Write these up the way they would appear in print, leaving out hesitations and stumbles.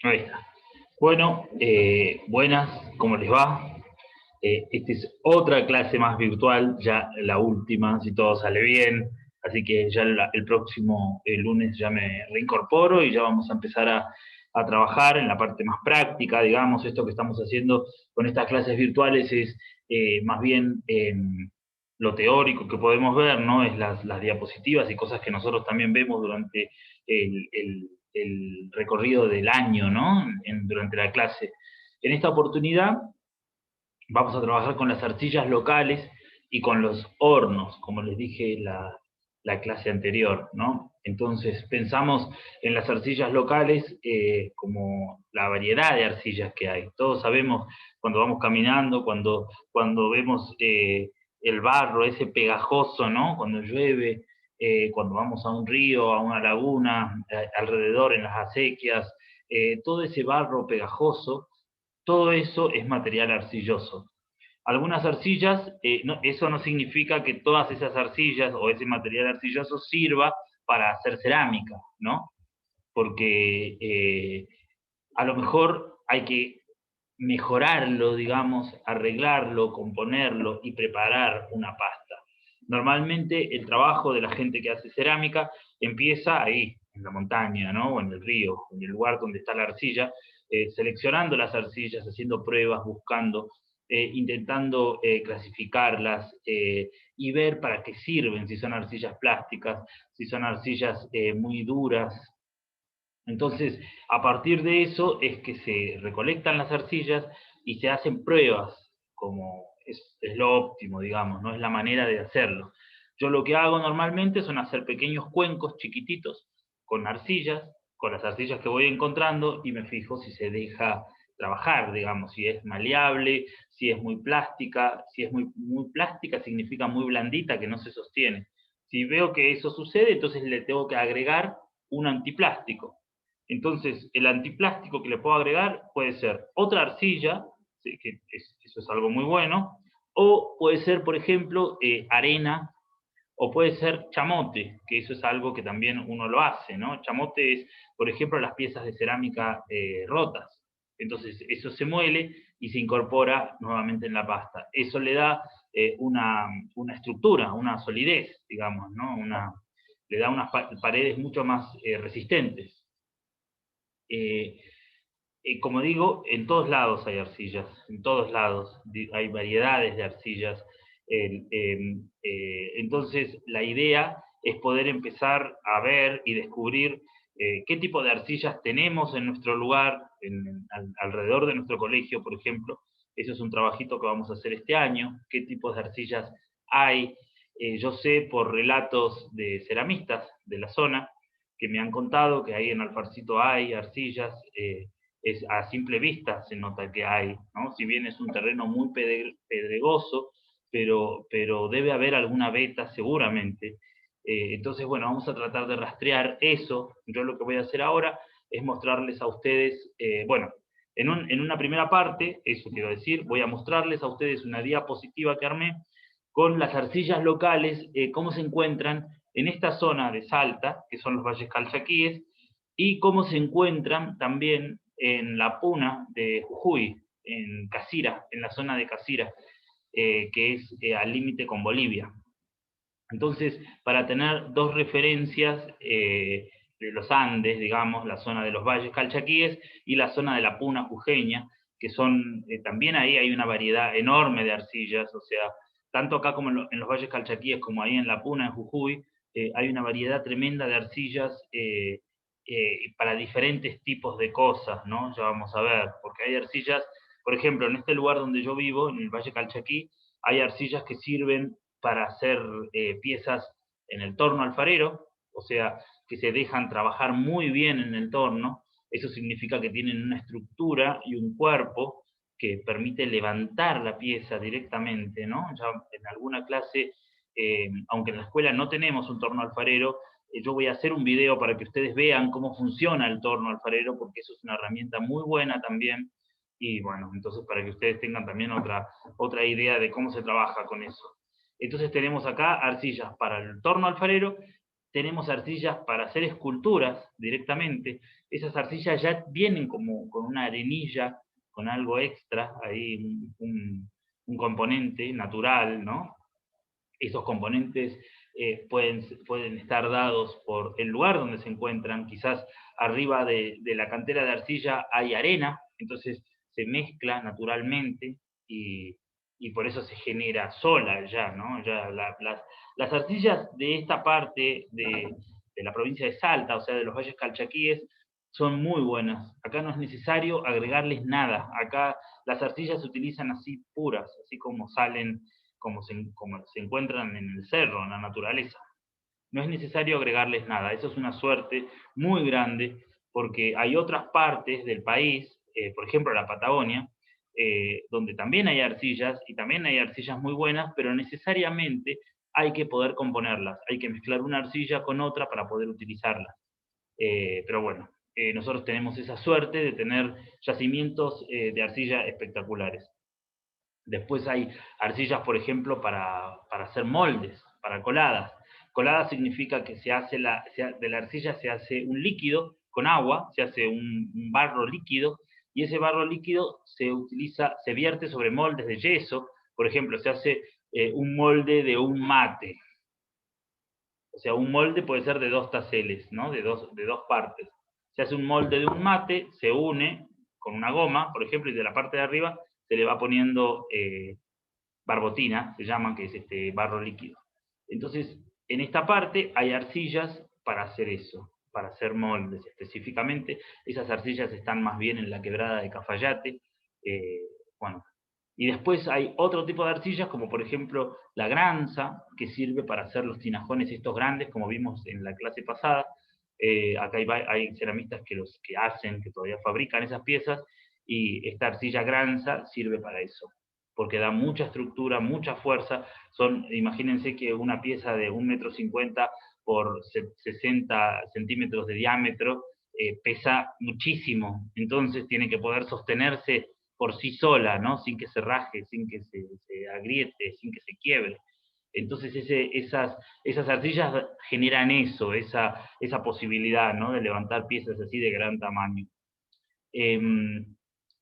Ahí está. Bueno, buenas, ¿cómo les va? Esta es otra clase más virtual, ya la última, si todo sale bien. Así que ya el próximo lunes ya me reincorporo y ya vamos a empezar a trabajar en la parte más práctica, digamos. Esto que estamos haciendo con estas clases virtuales es más bien lo teórico que podemos ver, ¿no? Es las diapositivas y cosas que nosotros también vemos durante el recorrido del año, ¿no? Durante la clase. En esta oportunidad vamos a trabajar con las arcillas locales y con los hornos, como les dije la clase anterior, ¿no? Entonces pensamos en las arcillas locales como la variedad de arcillas que hay. Todos sabemos cuando vamos caminando, cuando vemos el barro ese pegajoso, ¿no? Cuando llueve, cuando vamos a un río, a una laguna, alrededor en las acequias, todo ese barro pegajoso, todo eso es material arcilloso. Algunas arcillas, eso no significa que todas esas arcillas o ese material arcilloso sirva para hacer cerámica, ¿no? Porque a lo mejor hay que mejorarlo, digamos, arreglarlo, componerlo y preparar una pasta. Normalmente el trabajo de la gente que hace cerámica empieza ahí, en la montaña, ¿no? O en el río, en el lugar donde está la arcilla, seleccionando las arcillas, haciendo pruebas, buscando, intentando clasificarlas y ver para qué sirven, si son arcillas plásticas, si son arcillas muy duras. Entonces, a partir de eso es que se recolectan las arcillas y se hacen pruebas, como es lo óptimo, digamos, no es la manera de hacerlo. Yo lo que hago normalmente son hacer pequeños cuencos chiquititos con arcillas, con las arcillas que voy encontrando y me fijo si se deja trabajar, digamos, si es maleable, si es muy plástica. Si es muy plástica significa muy blandita, que no se sostiene. Si veo que eso sucede, entonces le tengo que agregar un antiplástico. Entonces, el antiplástico que le puedo agregar puede ser otra arcilla, ¿sí? Eso es algo muy bueno, o puede ser, por ejemplo, arena, o puede ser chamote, que eso es algo que también uno lo hace, ¿no? Chamote es, por ejemplo, las piezas de cerámica rotas. Entonces, eso se muele y se incorpora nuevamente en la pasta. Eso le da una estructura, una solidez, digamos, ¿no? Le da unas paredes mucho más resistentes. Eh, Como digo, en todos lados hay arcillas, en todos lados hay variedades de arcillas. Entonces, la idea es poder empezar a ver y descubrir qué tipo de arcillas tenemos en nuestro lugar, alrededor de nuestro colegio, por ejemplo. Eso es un trabajito que vamos a hacer este año, qué tipos de arcillas hay. Yo sé por relatos de ceramistas de la zona que me han contado que ahí en Alfarcito hay arcillas, a simple vista se nota que hay, ¿no? Si bien es un terreno muy pedregoso, pero debe haber alguna veta seguramente. Entonces, bueno, vamos a tratar de rastrear eso. Yo lo que voy a hacer ahora es mostrarles a ustedes, bueno, en una primera parte, eso quiero decir, voy a mostrarles a ustedes una diapositiva que armé con las arcillas locales, cómo se encuentran en esta zona de Salta, que son los valles calchaquíes, y cómo se encuentran también en la puna de Jujuy, en Casira, en la zona de Casira, que es al límite con Bolivia. Entonces, para tener dos referencias de los Andes, digamos, la zona de los valles calchaquíes y la zona de la puna jujeña, que son, también ahí hay una variedad enorme de arcillas, o sea, tanto acá como en los valles calchaquíes como ahí en la puna, en Jujuy, hay una variedad tremenda de arcillas para diferentes tipos de cosas, ¿no? Ya vamos a ver, porque hay arcillas, por ejemplo, en este lugar donde yo vivo, en el Valle Calchaquí, hay arcillas que sirven para hacer piezas en el torno alfarero, o sea, que se dejan trabajar muy bien en el torno. Eso significa que tienen una estructura y un cuerpo que permite levantar la pieza directamente, ¿no? Ya en alguna clase, aunque en la escuela no tenemos un torno alfarero, yo voy a hacer un video para que ustedes vean cómo funciona el torno alfarero, porque eso es una herramienta muy buena también. Y bueno, entonces para que ustedes tengan también otra idea de cómo se trabaja con eso. Entonces tenemos acá arcillas para el torno alfarero tenemos arcillas para hacer esculturas directamente. Esas arcillas ya vienen como con una arenilla, con algo extra, ahí un componente natural, ¿no? Esos componentes pueden estar dados por el lugar donde se encuentran. Quizás arriba de la cantera de arcilla hay arena, entonces se mezcla naturalmente y por eso se genera sola ya, ¿no? Ya las arcillas de esta parte de la provincia de Salta, o sea, de los valles calchaquíes, son muy buenas. Acá no es necesario agregarles nada. Acá las arcillas se utilizan así puras, así como salen, como se encuentran en el cerro, en la naturaleza. No es necesario agregarles nada. Eso es una suerte muy grande, porque hay otras partes del país, por ejemplo la Patagonia, donde también hay arcillas, y también hay arcillas muy buenas, pero necesariamente hay que poder componerlas, hay que mezclar una arcilla con otra para poder utilizarla. Pero bueno, nosotros tenemos esa suerte de tener yacimientos de arcilla espectaculares. Después hay arcillas, por ejemplo, para hacer moldes, para coladas. Colada significa que de la arcilla se hace un líquido con agua, se hace un barro líquido, y ese barro líquido se vierte sobre moldes de yeso. Por ejemplo, se hace un molde de un mate. O sea, un molde puede ser de dos taseles, ¿no? De dos partes. Se hace un molde de un mate, se une con una goma, por ejemplo, y de la parte de arriba se le va poniendo barbotina, se llama, que es este barro líquido. Entonces, en esta parte hay arcillas para hacer eso, para hacer moldes específicamente. Esas arcillas están más bien en la quebrada de Cafayate. Bueno, y después hay otro tipo de arcillas, como por ejemplo la granza, que sirve para hacer los tinajones estos grandes, como vimos en la clase pasada. Acá hay ceramistas que hacen, que todavía fabrican esas piezas, y esta arcilla granza sirve para eso, porque da mucha estructura, mucha fuerza. Imagínense que una pieza de 1,50 m por 60 centímetros de diámetro pesa muchísimo, entonces tiene que poder sostenerse por sí sola, ¿no? Sin que se raje, sin que se agriete, sin que se quiebre. Entonces esas arcillas generan eso, esa posibilidad, ¿no? De levantar piezas así de gran tamaño.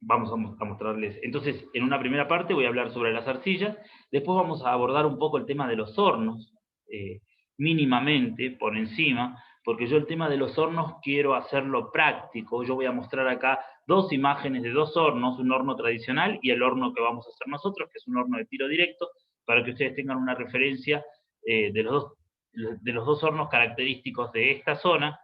Vamos a mostrarles. Entonces, en una primera parte voy a hablar sobre las arcillas, después vamos a abordar un poco el tema de los hornos, mínimamente, por encima, porque yo el tema de los hornos quiero hacerlo práctico. Yo voy a mostrar acá dos imágenes de dos hornos, un horno tradicional y el horno que vamos a hacer nosotros, que es un horno de tiro directo, para que ustedes tengan una referencia de los dos hornos característicos de esta zona.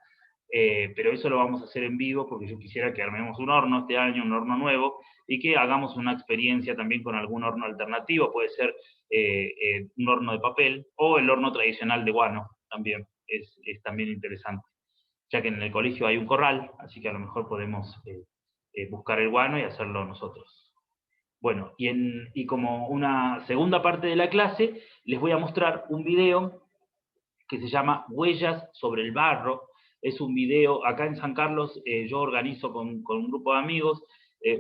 Pero eso lo vamos a hacer en vivo porque yo quisiera que armemos un horno este año, un horno nuevo, y que hagamos una experiencia también con algún horno alternativo. Puede ser un horno de papel o el horno tradicional de guano, también es también interesante, ya que en el colegio hay un corral, así que a lo mejor podemos buscar el guano y hacerlo nosotros. Bueno, y como una segunda parte de la clase, les voy a mostrar un video que se llama Huellas sobre el barro. Es un video, acá en San Carlos yo organizo con un grupo de amigos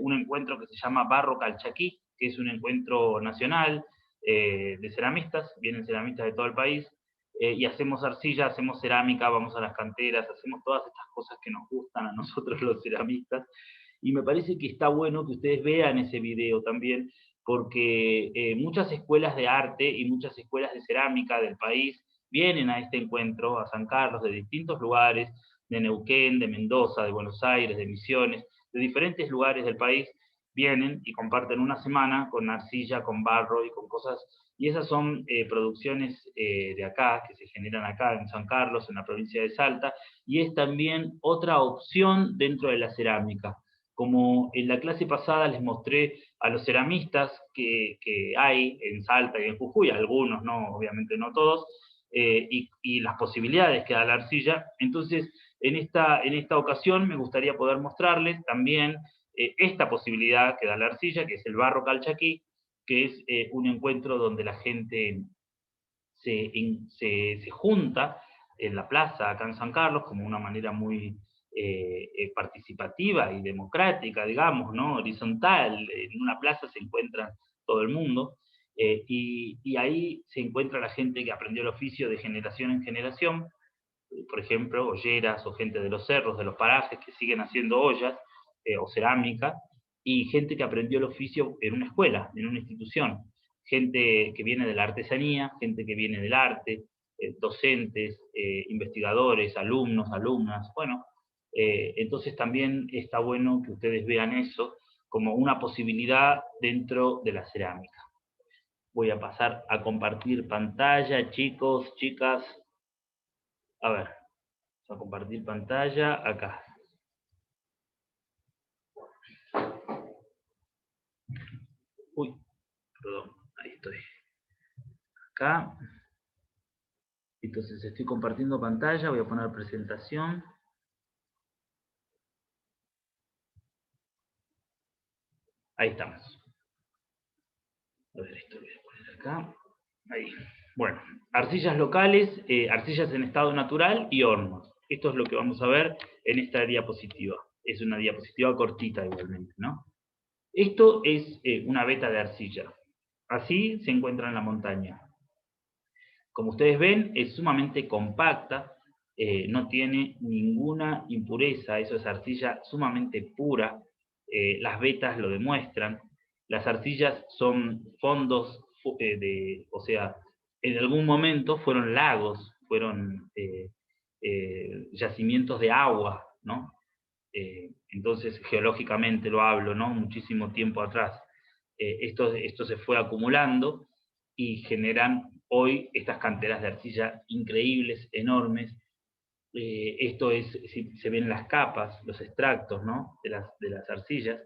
un encuentro que se llama Barro Calchaquí, que es un encuentro nacional de ceramistas, vienen ceramistas de todo el país, y hacemos arcilla, hacemos cerámica, vamos a las canteras, hacemos todas estas cosas que nos gustan a nosotros los ceramistas, y me parece que está bueno que ustedes vean ese video también, porque muchas escuelas de arte y muchas escuelas de cerámica del país vienen a este encuentro, a San Carlos, de distintos lugares, de Neuquén, de Mendoza, de Buenos Aires, de Misiones, de diferentes lugares del país, vienen y comparten una semana con arcilla, con barro y con cosas, y esas son producciones de acá, que se generan acá en San Carlos, en la provincia de Salta, y es también otra opción dentro de la cerámica. Como en la clase pasada les mostré a los ceramistas que hay en Salta y en Jujuy, algunos, no, obviamente no todos, y las posibilidades que da la arcilla. Entonces, en esta ocasión me gustaría poder mostrarles también esta posibilidad que da la arcilla, que es el barro calchaquí, que es un encuentro donde la gente se junta en la plaza acá en San Carlos como una manera muy participativa y democrática, digamos, ¿no? Horizontal. En una plaza se encuentra todo el mundo, y ahí se encuentra la gente que aprendió el oficio de generación en generación, por ejemplo, olleras o gente de los cerros, de los parajes que siguen haciendo ollas o cerámica, y gente que aprendió el oficio en una escuela, en una institución, gente que viene de la artesanía, gente que viene del arte, docentes, investigadores, alumnos, alumnas, bueno, entonces también está bueno que ustedes vean eso como una posibilidad dentro de la cerámica. Voy a pasar a compartir pantalla, chicos, chicas. A ver, vamos a compartir pantalla acá. Uy, perdón, ahí estoy. Acá. Entonces estoy compartiendo pantalla, voy a poner presentación. Ahí estamos. A ver, esto voy a poner acá. Ahí. Bueno, arcillas locales, arcillas en estado natural y hornos. Esto es lo que vamos a ver en esta diapositiva. Es una diapositiva cortita igualmente, ¿no? Esto es una veta de arcilla. Así se encuentra en la montaña. Como ustedes ven, es sumamente compacta, no tiene ninguna impureza, eso es arcilla sumamente pura, las vetas lo demuestran. Las arcillas son fondos, o sea, en algún momento fueron lagos, fueron yacimientos de agua, ¿no? Entonces, geológicamente lo hablo, ¿no? Muchísimo tiempo atrás. Esto se fue acumulando y generan hoy estas canteras de arcilla increíbles, enormes. Esto es, si se ven las capas, los extractos, ¿no? de las arcillas.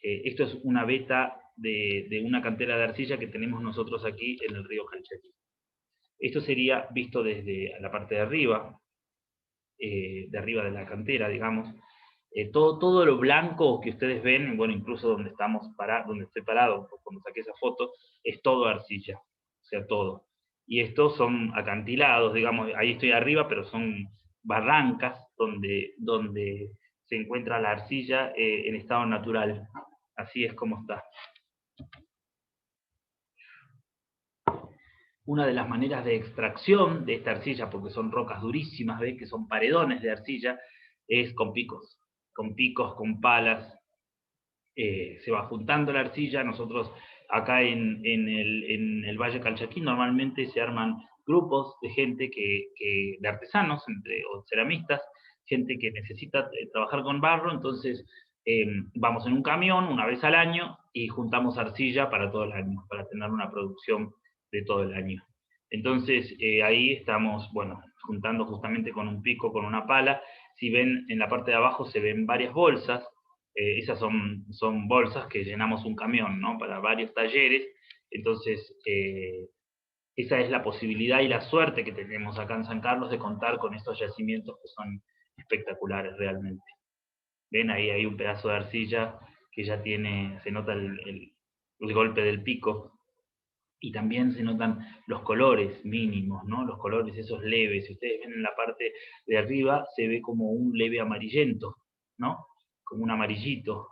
Esto es una veta de una cantera de arcilla que tenemos nosotros aquí en el río Calchaquí. Esto sería visto desde la parte de arriba de la cantera, digamos. Todo lo blanco que ustedes ven, bueno, incluso donde donde estoy parado, cuando saqué esa foto, es todo arcilla, o sea, todo. Y estos son acantilados, digamos, ahí estoy arriba, pero son barrancas donde se encuentra la arcilla en estado natural. Así es como está. Una de las maneras de extracción de esta arcilla, porque son rocas durísimas, ¿ves? Que son paredones de arcilla, es con picos, con palas. Se va juntando la arcilla. Nosotros acá en el Valle Calchaquí normalmente se arman grupos de gente de artesanos o ceramistas, gente que necesita trabajar con barro, entonces vamos en un camión una vez al año y juntamos arcilla para todo el año, para tener una producción de todo el año. Entonces ahí estamos, bueno, juntando justamente con un pico, con una pala. Si ven en la parte de abajo se ven varias bolsas. Esas son bolsas que llenamos un camión, ¿no? Para varios talleres. Entonces, esa es la posibilidad y la suerte que tenemos acá en San Carlos de contar con estos yacimientos que son espectaculares realmente. Ven, ahí hay un pedazo de arcilla que ya se nota el golpe del pico, y también se notan los colores mínimos, ¿no? Los colores esos leves. Si ustedes ven en la parte de arriba, se ve como un leve amarillento, ¿no? Como un amarillito.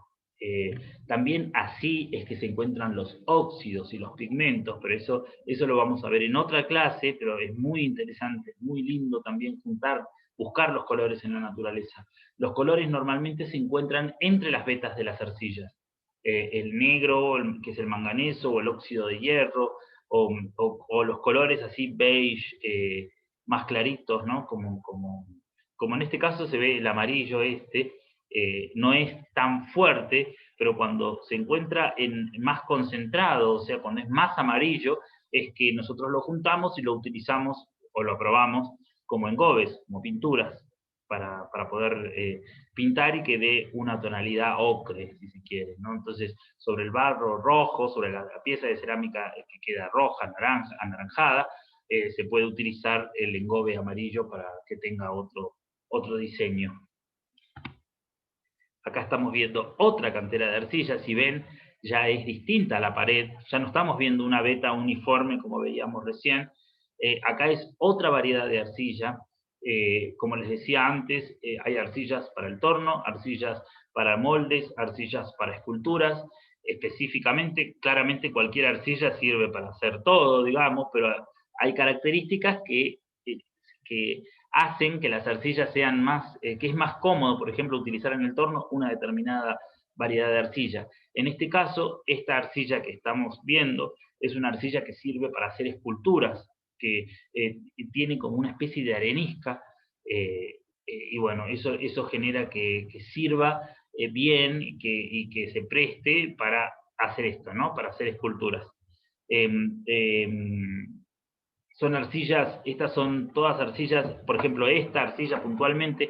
También así es que se encuentran los óxidos y los pigmentos, pero eso lo vamos a ver en otra clase, pero es muy interesante, muy lindo también buscar los colores en la naturaleza. Los colores normalmente se encuentran entre las vetas de las arcillas. El negro, que es el manganeso, o el óxido de hierro, o los colores así beige, más claritos, ¿no? Como en este caso se ve el amarillo no es tan fuerte, pero cuando se encuentra más concentrado, o sea, cuando es más amarillo, es que nosotros lo juntamos y lo utilizamos o lo probamos como engobes, como pinturas, para poder pintar y que dé una tonalidad ocre, si se quiere, ¿no? Entonces, sobre el barro rojo, sobre la pieza de cerámica que queda roja, naranja, anaranjada, se puede utilizar el engobe amarillo para que tenga otro diseño. Acá estamos viendo otra cantera de arcilla. Si ven, ya es distinta la pared, ya no estamos viendo una veta uniforme como veíamos recién. Acá es otra variedad de arcilla. Como les decía antes, hay arcillas para el torno, arcillas para moldes, arcillas para esculturas. Específicamente, claramente cualquier arcilla sirve para hacer todo, digamos, pero hay características que hacen que las arcillas sean más, que es más cómodo, por ejemplo, utilizar en el torno una determinada variedad de arcilla. En este caso, esta arcilla que estamos viendo es una arcilla que sirve para hacer esculturas, que tiene como una especie de arenisca, y bueno, eso genera que sirva bien y que se preste para hacer esto, ¿no? Para hacer esculturas. Son arcillas, estas son todas arcillas, por ejemplo, esta arcilla puntualmente,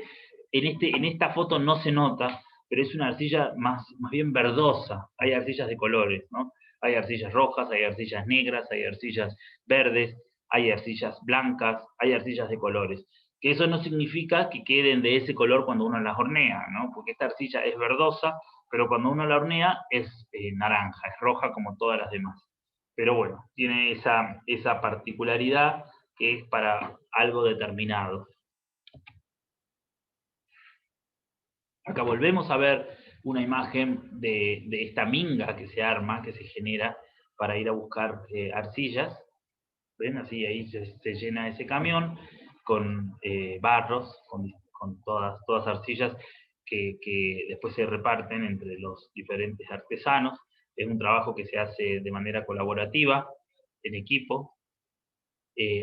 en esta foto no se nota, pero es una arcilla más bien verdosa. Hay arcillas de colores, ¿no? Hay arcillas rojas, hay arcillas negras, hay arcillas verdes, hay arcillas blancas, hay arcillas de colores. Que eso no significa que queden de ese color cuando uno las hornea, ¿no? Porque esta arcilla es verdosa, pero cuando uno la hornea es naranja, es roja como todas las demás. Pero bueno, tiene esa particularidad que es para algo determinado. Acá volvemos a ver una imagen de esta minga que se arma, que se genera para ir a buscar arcillas. ¿Ven? Así ahí se llena ese camión con barros, con todas arcillas que después se reparten entre los diferentes artesanos. Es un trabajo que se hace de manera colaborativa, en equipo.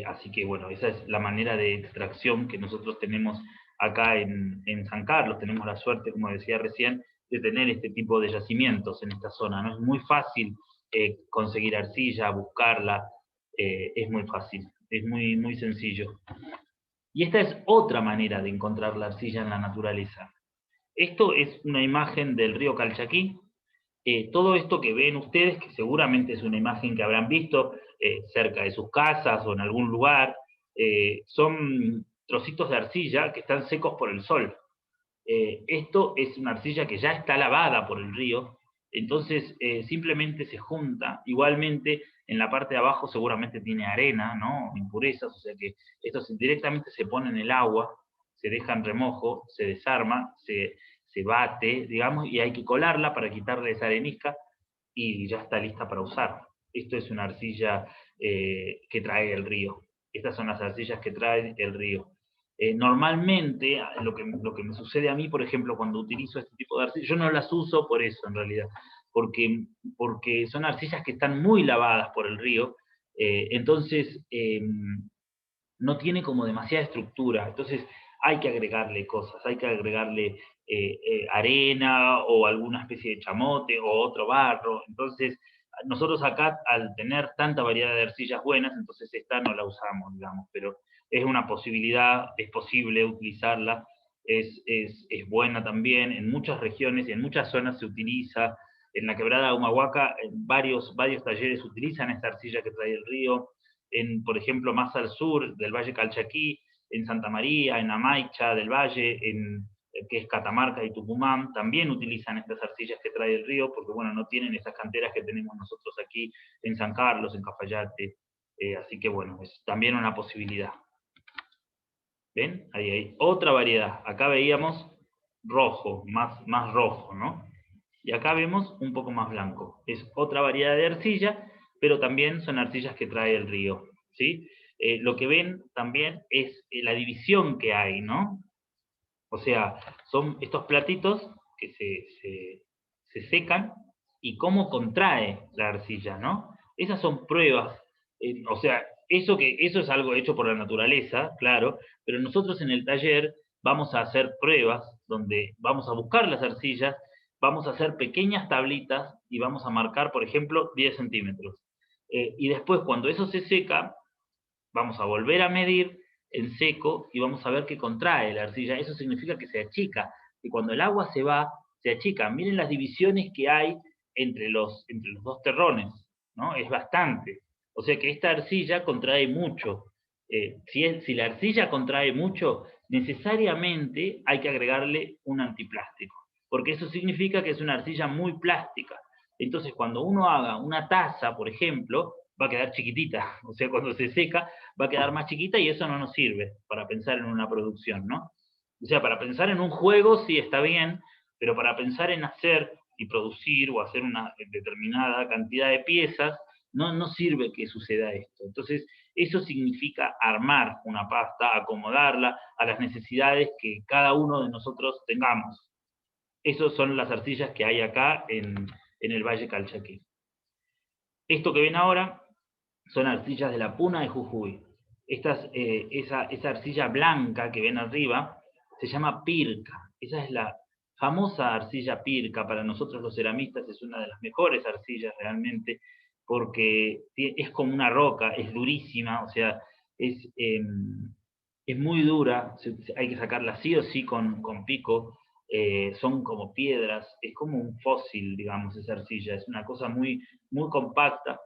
Así que bueno, esa es la manera de extracción que nosotros tenemos acá en San Carlos. Tenemos la suerte, como decía recién, de tener este tipo de yacimientos en esta zona, ¿no? Es muy fácil conseguir arcilla, buscarla, es muy fácil, es muy sencillo. Y esta es otra manera de encontrar la arcilla en la naturaleza. Esto es una imagen del río Calchaquí. Todo esto que ven ustedes, que seguramente es una imagen que habrán visto cerca de sus casas o en algún lugar, son trocitos de arcilla que están secos por el sol. Esto es una arcilla que ya está lavada por el río, entonces simplemente se junta. Igualmente, en la parte de abajo seguramente tiene arena, ¿no? Impurezas, o sea que esto directamente se pone en el agua, se deja en remojo, se desarma, se bate, digamos, y hay que colarla para quitarle esa arenisca y ya está lista para usar. Esto es una arcilla que trae el río. Estas son las arcillas que trae el río. Normalmente, lo que me sucede a mí, por ejemplo, cuando utilizo este tipo de arcillas, yo no las uso por eso en realidad, porque son arcillas que están muy lavadas por el río, entonces no tiene como demasiada estructura, entonces hay que agregarle cosas, hay que agregarle arena o alguna especie de chamote o otro barro, entonces nosotros acá al tener tanta variedad de arcillas buenas, entonces esta no la usamos, digamos, pero es una posibilidad, es posible utilizarla, es buena también, en muchas regiones y en muchas zonas se utiliza, en la quebrada de Humahuaca varios talleres utilizan esta arcilla que trae el río, por ejemplo, más al sur del Valle Calchaquí, en Santa María, en Amaicha del Valle, que es Catamarca y Tucumán, también utilizan estas arcillas que trae el río, porque bueno, no tienen esas canteras que tenemos nosotros aquí en San Carlos, en Cafayate, así que bueno, es también una posibilidad. ¿Ven? Ahí hay otra variedad. Acá veíamos rojo, más rojo, ¿no? Y acá vemos un poco más blanco. Es otra variedad de arcilla, pero también son arcillas que trae el río, ¿sí? Lo que ven también es la división que hay, ¿no? O sea, son estos platitos que se secan y cómo contrae la arcilla, ¿no? Esas son pruebas, o sea, eso es algo hecho por la naturaleza, claro, pero nosotros en el taller vamos a hacer pruebas donde vamos a buscar las arcillas, vamos a hacer pequeñas tablitas y vamos a marcar, por ejemplo, 10 centímetros. Y después, cuando eso se seca, vamos a volver a medir en seco y vamos a ver que contrae la arcilla. Eso significa que se achica, y cuando el agua se va, se achica. Miren las divisiones que hay entre los dos terrones, ¿no? Es bastante. O sea que esta arcilla contrae mucho. Si la arcilla contrae mucho, necesariamente hay que agregarle un antiplástico, porque eso significa que es una arcilla muy plástica. Entonces, cuando uno haga una taza, por ejemplo, va a quedar chiquitita, o sea, cuando se seca va a quedar más chiquita y eso no nos sirve para pensar en una producción, ¿no? O sea, para pensar en un juego sí está bien, pero para pensar en hacer y producir o hacer una determinada cantidad de piezas, no sirve que suceda esto. Entonces, eso significa armar una pasta, acomodarla a las necesidades que cada uno de nosotros tengamos. Esas son las arcillas que hay acá en el Valle Calchaquí. Esto que ven ahora son arcillas de la Puna de Jujuy. Esa arcilla blanca que ven arriba se llama pirca. Esa es la famosa arcilla pirca. Para nosotros los ceramistas es una de las mejores arcillas realmente, porque es como una roca, es durísima, o sea, es muy dura, hay que sacarla sí o sí con pico, son como piedras, es como un fósil, digamos, esa arcilla, es una cosa muy, muy compacta,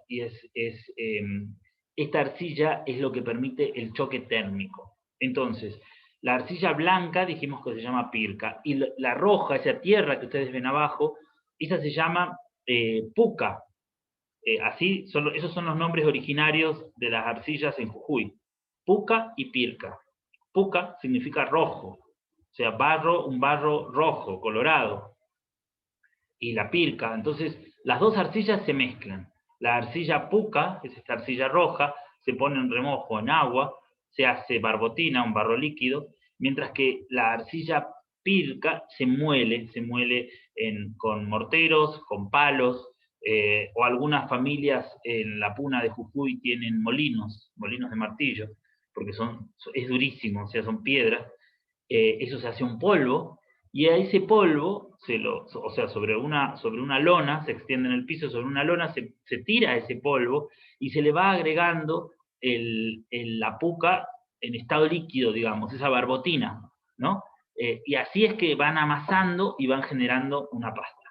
y esta arcilla es lo que permite el choque térmico. Entonces, la arcilla blanca dijimos que se llama pirca, y la roja, esa tierra que ustedes ven abajo, esa se llama puca. Esos son los nombres originarios de las arcillas en Jujuy, puca y pirca. Puca significa rojo, o sea, un barro rojo, colorado, y la pirca. Entonces, las dos arcillas se mezclan. La arcilla puca, que es esta arcilla roja, se pone en remojo en agua, se hace barbotina, un barro líquido, mientras que la arcilla pirca se muele con morteros, con palos, o algunas familias en la Puna de Jujuy tienen molinos de martillo, porque es durísimo, o sea, son piedras. Eso se hace un polvo, y a ese polvo, o sea, sobre una lona, se extiende en el piso, sobre una lona se tira ese polvo y se le va agregando la puca en estado líquido, digamos, esa barbotina, ¿no? Y así es que van amasando y van generando una pasta.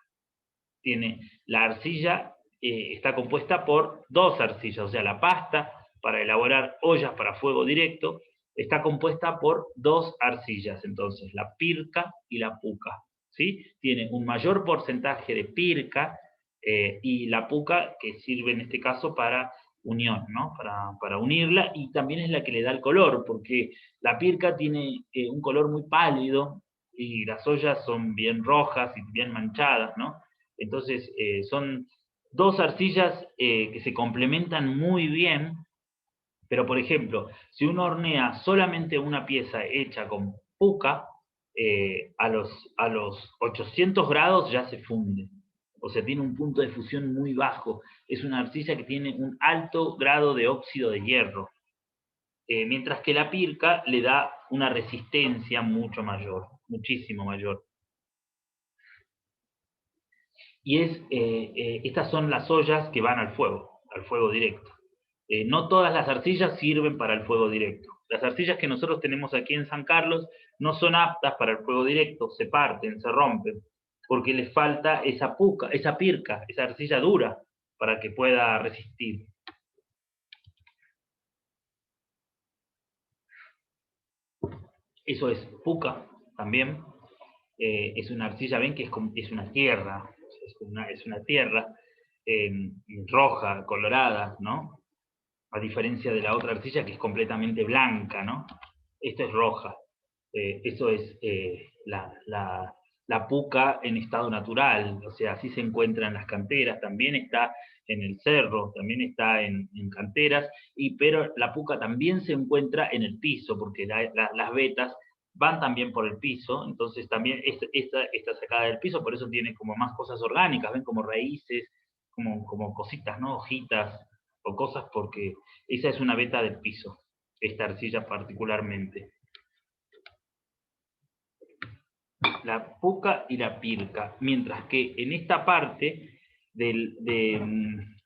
La arcilla está compuesta por dos arcillas, o sea, la pasta para elaborar ollas para fuego directo está compuesta por dos arcillas, entonces, la pirca y la puca, ¿sí? Tiene un mayor porcentaje de pirca y la puca, que sirve en este caso para unión, ¿no? Para unirla, y también es la que le da el color, porque la pirca tiene un color muy pálido y las ollas son bien rojas y bien manchadas, ¿no? Entonces, son dos arcillas que se complementan muy bien, pero por ejemplo, si uno hornea solamente una pieza hecha con puca, a los 800 grados ya se funde. O sea, tiene un punto de fusión muy bajo. Es una arcilla que tiene un alto grado de óxido de hierro. Mientras que la pirca le da una resistencia mucho mayor, muchísimo mayor. Y estas son las ollas que van al fuego directo. No todas las arcillas sirven para el fuego directo. Las arcillas que nosotros tenemos aquí en San Carlos no son aptas para el fuego directo, se parten, se rompen, porque les falta esa pirca, esa arcilla dura, para que pueda resistir. Eso es puca también. Es una arcilla, ven que es una tierra, es una tierra roja, colorada, ¿no? A diferencia de la otra arcilla que es completamente blanca, ¿no? Esto es roja. Eso es la puca en estado natural, o sea, así se encuentra en las canteras, también está en el cerro, también está en canteras, pero la puca también se encuentra en el piso, porque las vetas van también por el piso, entonces también esta sacada del piso, por eso tiene como más cosas orgánicas, ven como raíces, como cositas, ¿no? Hojitas o cosas, porque esa es una veta del piso, esta arcilla particularmente. La puca y la pirca, mientras que en esta parte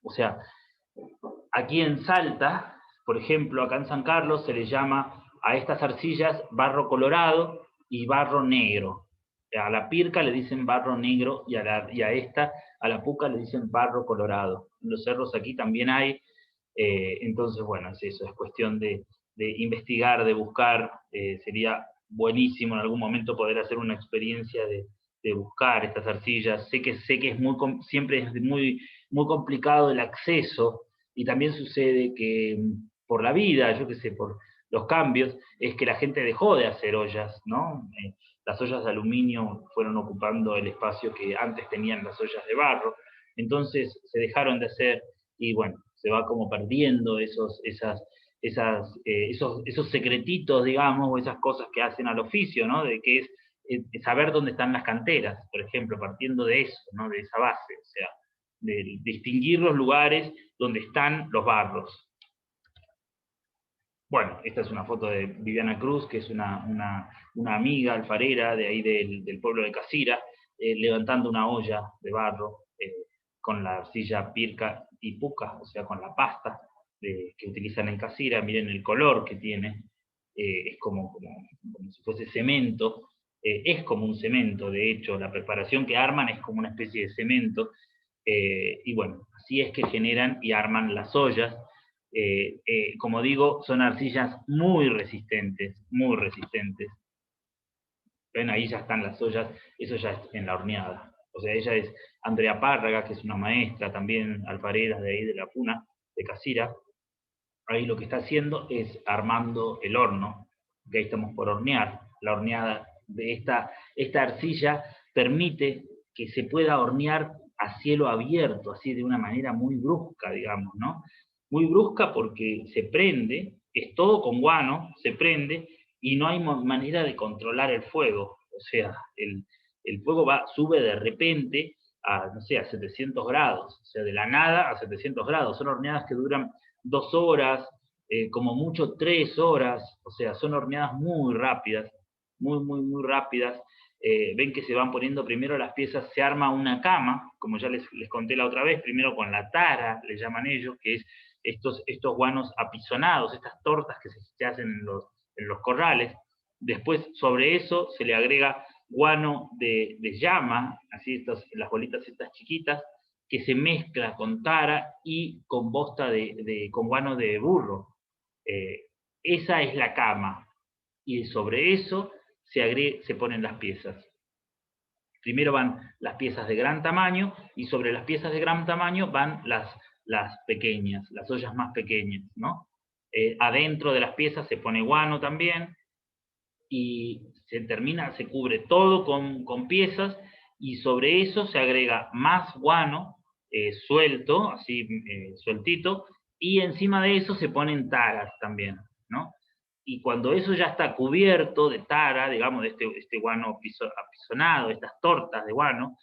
o sea, aquí en Salta, por ejemplo, acá en San Carlos se le llama a estas arcillas barro colorado y barro negro. A la pirca le dicen barro negro y a la puca le dicen barro colorado. En los cerros aquí también hay, entonces, bueno, es eso, es cuestión de investigar, de buscar, sería buenísimo en algún momento poder hacer una experiencia de buscar estas arcillas. Sé que siempre es muy, muy complicado el acceso, y también sucede que por la vida, yo qué sé, por los cambios, es que la gente dejó de hacer ollas, ¿no? Las ollas de aluminio fueron ocupando el espacio que antes tenían las ollas de barro. Entonces se dejaron de hacer y bueno, se va como perdiendo esos secretitos, digamos, o esas cosas que hacen al oficio, ¿no? De que es saber dónde están las canteras, por ejemplo, partiendo de eso, ¿no? De esa base, o sea, de distinguir los lugares donde están los barros. Bueno, esta es una foto de Viviana Cruz, que es una amiga alfarera de ahí del pueblo de Casira, levantando una olla de barro con la arcilla pirca y puca, o sea, con la pasta que utilizan en Casira. Miren el color que tiene, es como si fuese cemento, es como un cemento, de hecho, la preparación que arman es como una especie de cemento, y bueno, así es que generan y arman las ollas. Como digo, son arcillas muy resistentes, muy resistentes. Ven, ahí ya están las ollas, eso ya es en la horneada. O sea, ella es Andrea Párraga, que es una maestra también alfarera de ahí de la Puna, de Casira. Ahí lo que está haciendo es armando el horno, que ahí estamos por hornear. La horneada de esta arcilla permite que se pueda hornear a cielo abierto, así de una manera muy brusca, digamos, ¿no? Muy brusca porque se prende, es todo con guano, se prende y no hay manera de controlar el fuego. O sea, el fuego sube de repente a, no sé, a 700 grados, o sea, de la nada a 700 grados. Son horneadas que duran 2 horas, como mucho 3 horas, o sea, son horneadas muy rápidas, muy rápidas. Ven que se van poniendo primero las piezas, se arma una cama, como ya les conté la otra vez, primero con la tara, le llaman ellos, que es estos guanos apisonados, estas tortas que se hacen en los corrales. Después sobre eso se le agrega guano de llama, así las bolitas estas chiquitas, que se mezcla con tara y con bosta con guano de burro. Esa es la cama. Y sobre eso se ponen las piezas. Primero van las piezas de gran tamaño y sobre las piezas de gran tamaño van las pequeñas, las ollas más pequeñas, ¿no? Adentro de las piezas se pone guano también y se cubre todo con piezas y sobre eso se agrega más guano suelto, así sueltito, y encima de eso se ponen taras también, ¿no? Y cuando eso ya está cubierto de tara, digamos, de este guano apisonado, estas tortas de guano,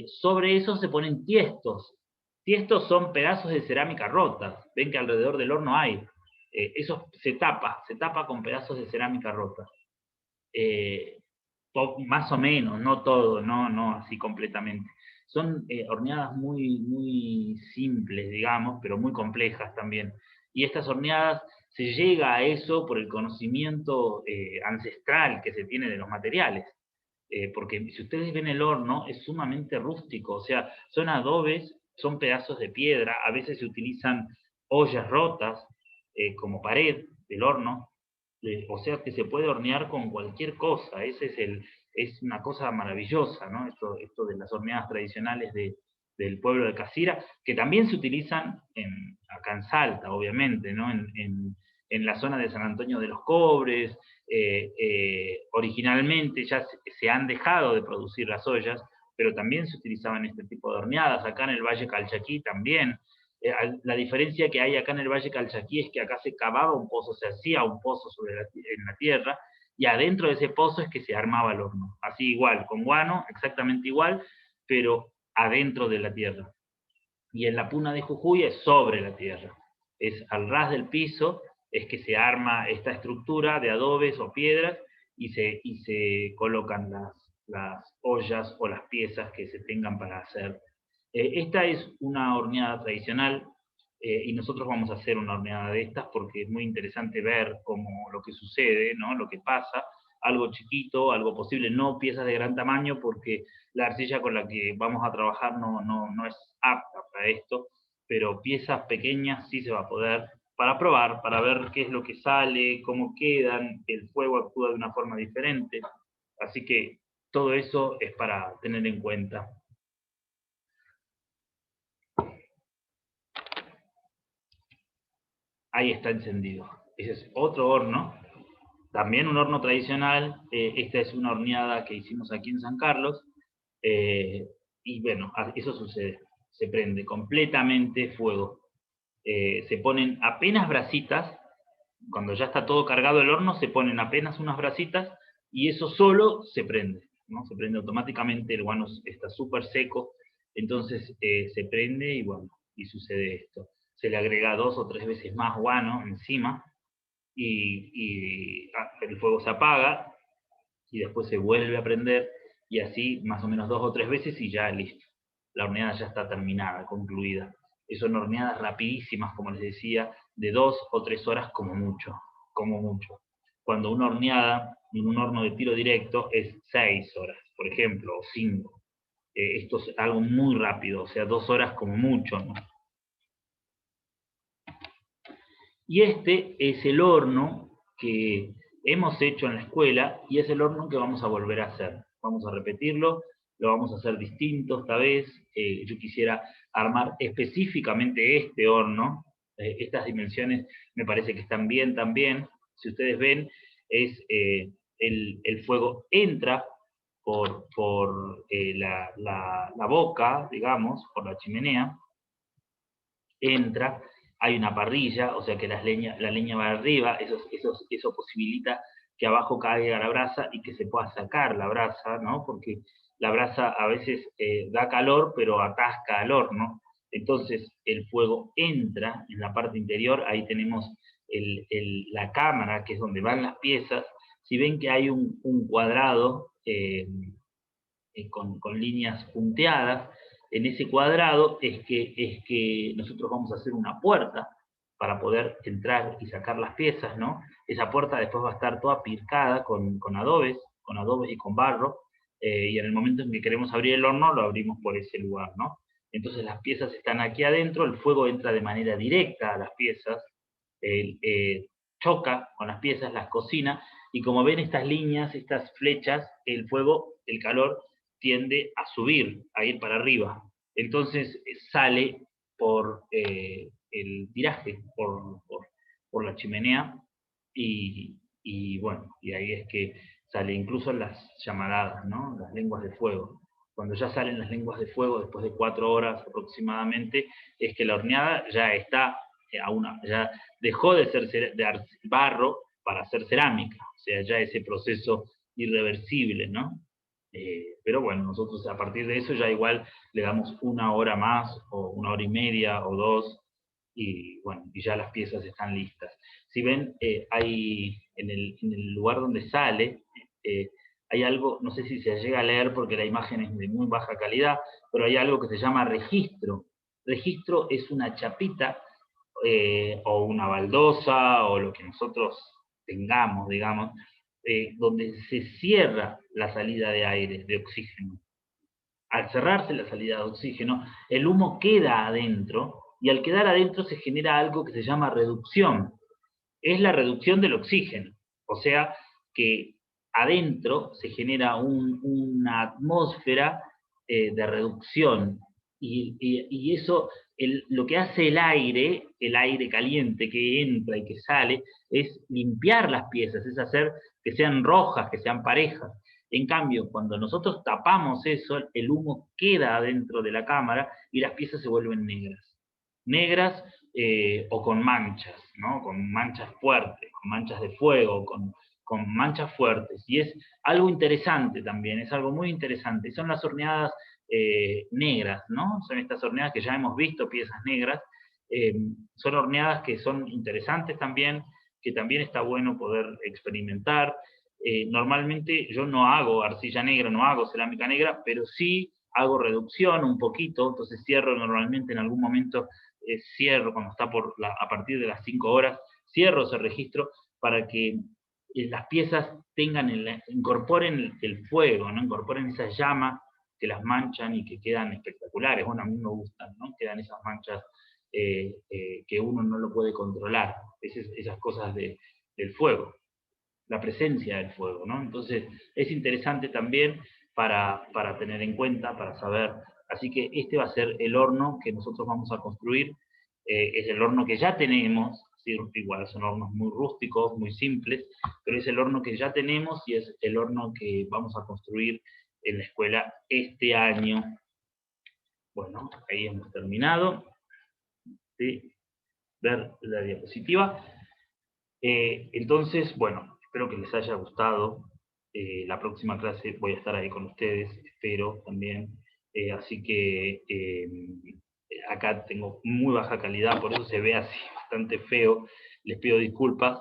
sobre eso se ponen tiestos. Tiestos son pedazos de cerámica rotas. Ven que alrededor del horno hay. Eso se tapa con pedazos de cerámica rota. Más o menos, no todo, no así completamente. Son horneadas muy simples, digamos, pero muy complejas también. Y estas horneadas se llega a eso por el conocimiento ancestral que se tiene de los materiales. Porque si ustedes ven el horno, es sumamente rústico, o sea, son adobes, son pedazos de piedra, a veces se utilizan ollas rotas como pared del horno, o sea que se puede hornear con cualquier cosa, es una cosa maravillosa, ¿no? Esto de las horneadas tradicionales del pueblo de Casira, que también se utilizan acá en Salta, obviamente, ¿no? En la zona de San Antonio de los Cobres. Originalmente ya se han dejado de producir las ollas, pero también se utilizaban este tipo de horneadas. Acá en el Valle Calchaquí también. La diferencia que hay acá en el Valle Calchaquí es que acá se cavaba un pozo, se hacía un pozo en la tierra, y adentro de ese pozo es que se armaba el horno. Así igual, con guano, exactamente igual, pero adentro de la tierra. Y en la Puna de Jujuy es sobre la tierra. Es al ras del piso, es que se arma esta estructura de adobes o piedras y se colocan las ollas o las piezas que se tengan para hacer. Esta es una horneada tradicional y nosotros vamos a hacer una horneada de estas porque es muy interesante ver cómo lo que sucede, ¿no? Lo que pasa, algo chiquito, algo posible, no piezas de gran tamaño porque la arcilla con la que vamos a trabajar no es apta para esto, pero piezas pequeñas sí se va a poder para probar, para ver qué es lo que sale, cómo quedan, el fuego actúa de una forma diferente. Así que todo eso es para tener en cuenta. Ahí está encendido. Ese es otro horno, también un horno tradicional. Esta es una horneada que hicimos aquí en San Carlos. Y bueno, eso sucede. se prende completamente fuego. Se ponen apenas brasitas, cuando ya está todo cargado el horno, se ponen apenas unas brasitas y eso solo se prende, ¿no? Se prende automáticamente, el guano está súper seco, entonces se prende y bueno, y sucede esto. Se le agrega 2 o 3 veces más guano encima y el fuego se apaga y después se vuelve a prender y así más o menos 2 o 3 veces y ya listo. La horneada ya está terminada, concluida. Son horneadas rapidísimas, como les decía, de 2 o 3 horas como mucho, como mucho. Cuando una horneada en un horno de tiro directo es 6 horas, por ejemplo, o 5. Esto es algo muy rápido, o sea, 2 horas como mucho, ¿no? Y este es el horno que hemos hecho en la escuela y es el horno que vamos a volver a hacer. Vamos a repetirlo, lo vamos a hacer distinto esta vez. Yo quisiera armar específicamente este horno. Estas dimensiones me parece que están bien también. Si ustedes ven, es el fuego entra por la boca, digamos, por la chimenea, entra, hay una parrilla, o sea que la leña va arriba, eso posibilita que abajo caiga la brasa y que se pueda sacar la brasa, ¿no? Porque la brasa a veces da calor, pero atasca al horno. Entonces el fuego entra en la parte interior, ahí tenemos la cámara, que es donde van las piezas. Si ven que hay un cuadrado con líneas punteadas, en ese cuadrado es que nosotros vamos a hacer una puerta para poder entrar y sacar las piezas, ¿no? Esa puerta después va a estar toda picada con adobes y con barro, y en el momento en que queremos abrir el horno, lo abrimos por ese lugar, ¿no? Entonces las piezas están aquí adentro, el fuego entra de manera directa a las piezas, choca con las piezas, las cocina, y como ven estas líneas, estas flechas, el fuego, el calor, tiende a subir, a ir para arriba. Entonces sale por el tiraje, por la chimenea, y bueno, y ahí es que sale incluso las llamaradas, ¿no? Las lenguas de fuego. Cuando ya salen las lenguas de fuego, después de 4 horas aproximadamente, es que la horneada ya está, ya dejó de ser de barro para hacer cerámica, o sea, ya ese proceso irreversible, ¿no? Pero bueno, nosotros a partir de eso ya igual le damos 1 hora más, o 1 hora y media, o 2, y bueno, y ya las piezas están listas. Si ven, hay en el lugar donde sale, hay algo, no sé si se llega a leer porque la imagen es de muy baja calidad, pero hay algo que se llama registro. Registro es una chapita, o una baldosa, o lo que nosotros tengamos, digamos, donde se cierra la salida de aire, de oxígeno. Al cerrarse la salida de oxígeno, el humo queda adentro, y al quedar adentro se genera algo que se llama reducción. Es la reducción del oxígeno, o sea que adentro se genera una atmósfera de reducción, y eso, lo que hace el aire caliente que entra y que sale, es limpiar las piezas, es hacer que sean rojas, que sean parejas. En cambio, cuando nosotros tapamos eso, el humo queda adentro de la cámara y las piezas se vuelven negras. Negras, o con manchas, ¿no? Con manchas fuertes, con manchas de fuego, con manchas fuertes. Y es algo interesante también, es algo muy interesante. Son las horneadas negras, ¿no? Son estas horneadas que ya hemos visto, piezas negras. Son horneadas que son interesantes también, que también está bueno poder experimentar. Normalmente yo no hago arcilla negra, no hago cerámica negra, pero sí hago reducción un poquito, entonces cierro normalmente en algún momento, cierro cuando está a partir de las 5 horas, cierro ese registro para que las piezas incorporen el fuego, ¿no? Incorporen esa llama que las manchan y que quedan espectaculares. Bueno, a mí me gustan, ¿no? Quedan esas manchas que uno no lo puede controlar, esas cosas del fuego, la presencia del fuego, ¿no? Entonces es interesante también para tener en cuenta, para saber. Así que este va a ser el horno que nosotros vamos a construir. Es el horno que ya tenemos, ¿sí? Igual son hornos muy rústicos, muy simples, pero es el horno que ya tenemos y es el horno que vamos a construir en la escuela este año. Bueno, ahí hemos terminado de ver la diapositiva. Entonces, bueno, espero que les haya gustado. La próxima clase voy a estar ahí con ustedes, espero también. Así que acá tengo muy baja calidad, por eso se ve así bastante feo. Les pido disculpas.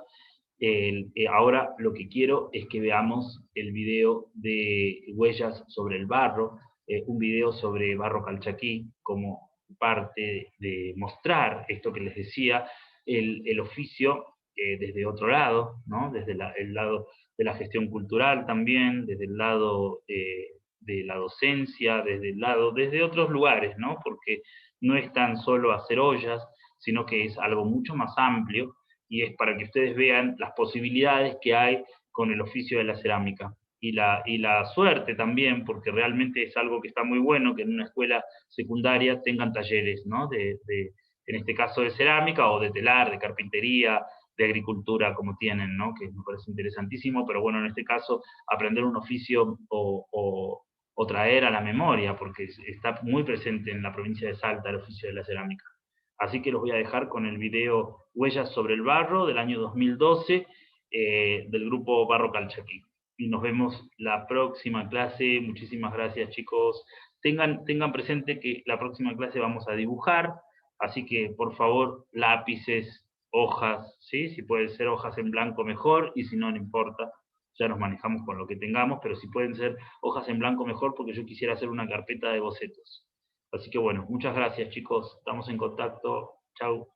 Ahora lo que quiero es que veamos el video de Huellas sobre el barro, un video sobre barro calchaquí, como parte de mostrar esto que les decía, el oficio desde otro lado, ¿no? Desde el lado de la gestión cultural también, desde el lado de la docencia, desde otros lugares, ¿no? Porque no es tan solo hacer ollas, sino que es algo mucho más amplio y es para que ustedes vean las posibilidades que hay con el oficio de la cerámica. Y la suerte también, porque realmente es algo que está muy bueno, que en una escuela secundaria tengan talleres, ¿no? En este caso de cerámica o de telar, de carpintería, de agricultura como tienen, ¿no? Que me parece interesantísimo, pero bueno, en este caso aprender un oficio o traer a la memoria, porque está muy presente en la provincia de Salta el oficio de la cerámica. Así que los voy a dejar con el video Huellas sobre el barro del año 2012 del grupo Barro Calchaquí. Y nos vemos la próxima clase. Muchísimas gracias, chicos. Tengan presente que la próxima clase vamos a dibujar, así que por favor, lápices, hojas, ¿sí? Si pueden ser hojas en blanco mejor, y si no, no importa, ya nos manejamos con lo que tengamos, pero si pueden ser hojas en blanco mejor, porque yo quisiera hacer una carpeta de bocetos. Así que bueno, muchas gracias, chicos, estamos en contacto, chau.